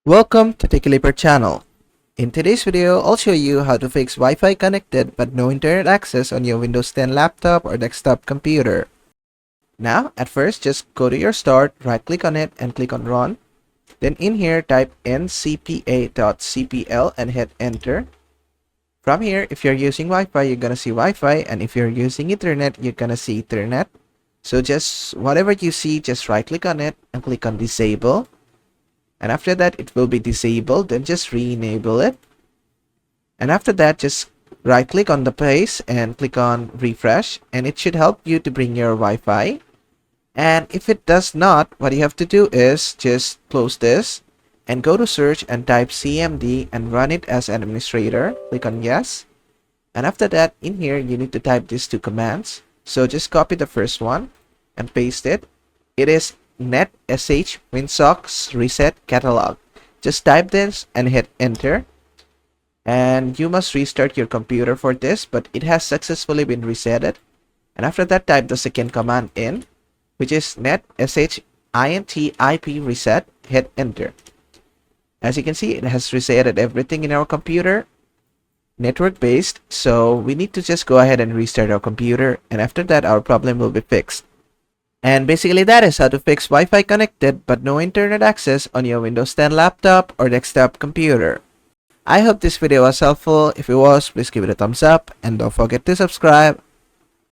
Welcome to TechieLeaper channel. In today's video, I'll show you how to fix Wi-Fi connected but no internet access on your Windows 10 laptop or desktop computer. Now, at first, just go to your start, right-click on it, and click on Run. Then in here, type ncpa.cpl and hit Enter. From here, if you're using Wi-Fi, you're gonna see Wi-Fi, and if you're using Ethernet, you're gonna see Ethernet. So just whatever you see, just right-click on it and click on Disable. And after that, it will be disabled. Then just re-enable it. And after that, just right-click on the place and click on Refresh. And it should help you to bring your Wi-Fi. And if it does not, what you have to do is just close this and go to search and type CMD and run it as an administrator. Click on Yes. And after that, in here, you need to type these two commands. So just copy the first one and paste it. It is netsh winsock reset catalog. Just type this and hit Enter. And you must restart your computer for this, but it has successfully been resetted. And after that, type the second command in, which is netsh int ip reset. Hit Enter. As you can see, it has resetted everything in our computer, network based. So we need to just go ahead and restart our computer, and after that, our problem will be fixed. And basically that is how to fix Wi-Fi connected but no internet access on your Windows 10 laptop or desktop computer. I hope this video was helpful. If it was, please give it a thumbs up and don't forget to subscribe.